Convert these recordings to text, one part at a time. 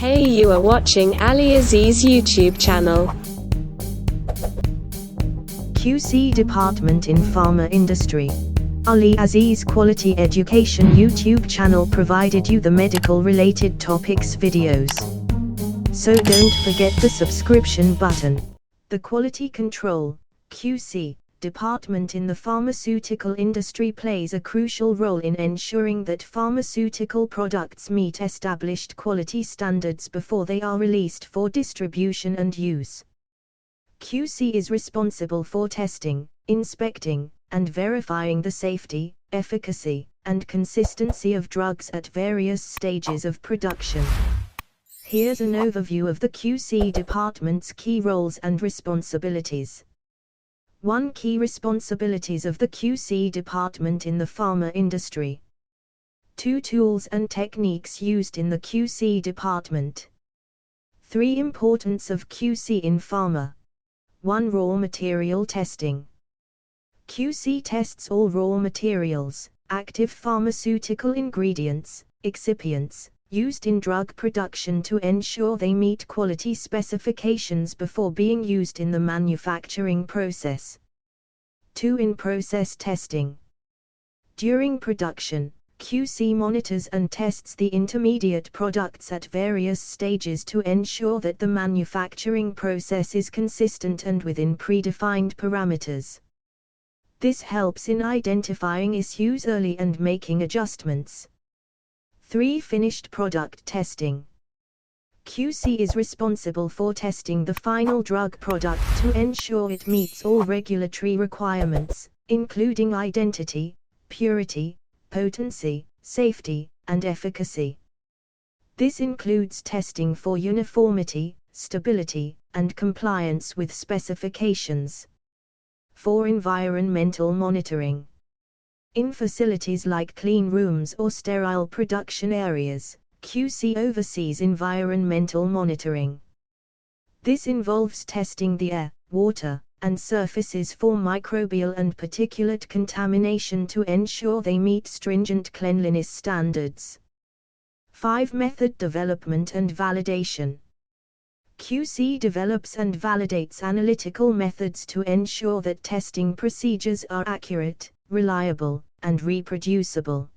Hey, you are watching AliAziz YouTube channel. QC Department in Pharma Industry. AliAziz Quality Education YouTube channel provided you the medical related topics videos. So don't forget the subscription button. The Quality Control, QC, department in the pharmaceutical industry plays a crucial role in ensuring that pharmaceutical products meet established quality standards before they are released for distribution and use. QC is responsible for testing, inspecting, and verifying the safety, efficacy, and consistency of drugs at various stages of production. Here's an overview of the QC department's key roles and responsibilities. 1. Key responsibilities of the QC department in the pharma industry. 2. Tools and techniques used in the QC department. 3. Importance of QC in pharma. 1. Raw material testing. QC tests all raw materials, active pharmaceutical ingredients, excipients, used in drug production to ensure they meet quality specifications before being used in the manufacturing process. 2. In-process testing. During production, QC monitors and tests the intermediate products at various stages to ensure that the manufacturing process is consistent and within predefined parameters. This helps in identifying issues early and making adjustments. 3. Finished product testing. QC is responsible for testing the final drug product to ensure it meets all regulatory requirements, including identity, purity, potency, safety, and efficacy. This includes testing for uniformity, stability, and compliance with specifications. 4. Environmental monitoring. In facilities like clean rooms or sterile production areas, QC oversees environmental monitoring. This involves testing the air, water, and surfaces for microbial and particulate contamination to ensure they meet stringent cleanliness standards. 5. Method development and validation. QC develops and validates analytical methods to ensure that testing procedures are accurate, reliable, and reproducible.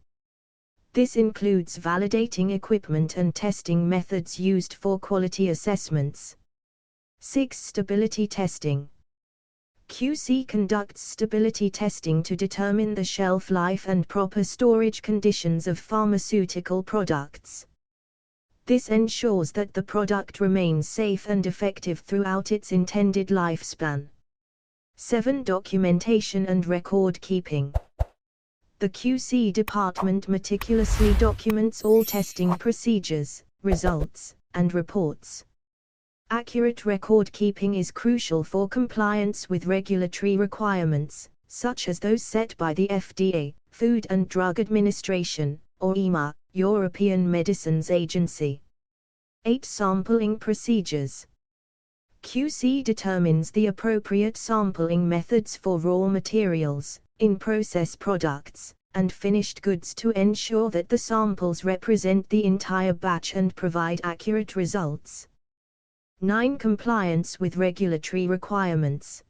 This includes validating equipment and testing methods used for quality assessments. 6. Stability testing. QC conducts stability testing to determine the shelf life and proper storage conditions of pharmaceutical products. This ensures that the product remains safe and effective throughout its intended lifespan. 7. Documentation and record keeping. The QC department meticulously documents all testing procedures, results, and reports. Accurate record keeping is crucial for compliance with regulatory requirements, such as those set by the FDA, Food and Drug Administration, or EMA, European Medicines Agency. 8. Sampling procedures. QC determines the appropriate sampling methods for raw materials, in-process products, and finished goods to ensure that the samples represent the entire batch and provide accurate results. 9. Compliance with regulatory requirements.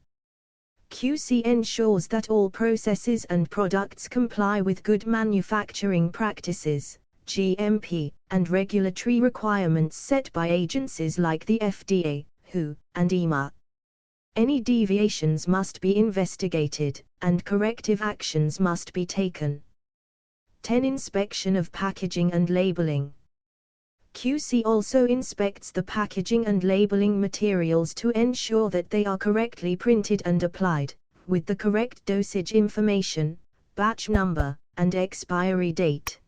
QC ensures that all processes and products comply with good manufacturing practices, GMP, and regulatory requirements set by agencies like the FDA, WHO, and EMA. Any deviations must be investigated, and corrective actions must be taken. 10. Inspection of packaging and labeling. QC also inspects the packaging and labeling materials to ensure that they are correctly printed and applied, with the correct dosage information, batch number, and expiry date.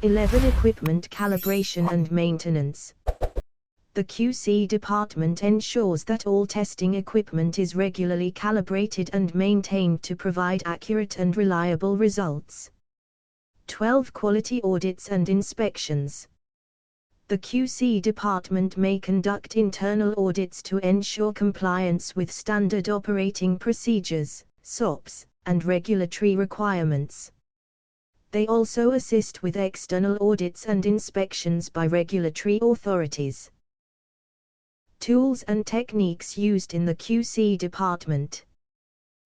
11. Equipment calibration and maintenance. The QC department ensures that all testing equipment is regularly calibrated and maintained to provide accurate and reliable results. 12. Quality audits and inspections. The QC department may conduct internal audits to ensure compliance with standard operating procedures, SOPs, and regulatory requirements. They also assist with external audits and inspections by regulatory authorities. Tools and techniques used in the QC department.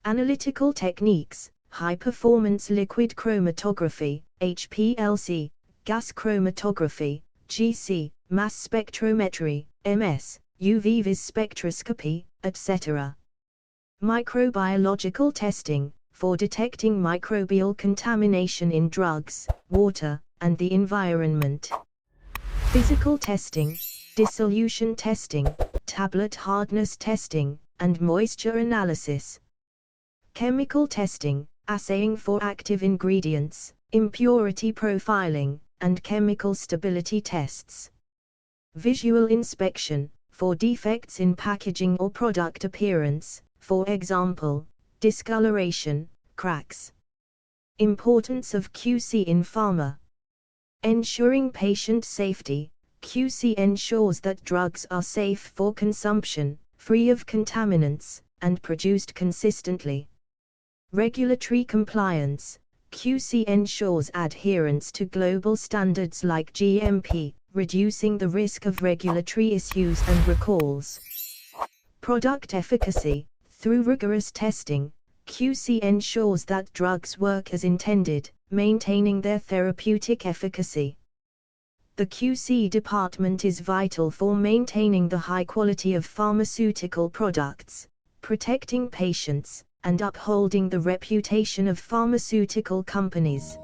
Analytical techniques: high-performance liquid chromatography, HPLC, gas chromatography, GC, mass spectrometry, MS, UV-vis spectroscopy, etc. Microbiological testing, for detecting microbial contamination in drugs, water, and the environment. Physical testing, dissolution testing, tablet hardness testing, and moisture analysis. Chemical testing, assaying for active ingredients, impurity profiling, and chemical stability tests. Visual inspection, for defects in packaging or product appearance, for example, discoloration, cracks. Importance of QC in pharma. Ensuring patient safety. QC ensures that drugs are safe for consumption, free of contaminants, and produced consistently. Regulatory compliance. QC ensures adherence to global standards like GMP, reducing the risk of regulatory issues and recalls. Product efficacy. Through rigorous testing, QC ensures that drugs work as intended, maintaining their therapeutic efficacy. The QC department is vital for maintaining the high quality of pharmaceutical products, protecting patients, and upholding the reputation of pharmaceutical companies.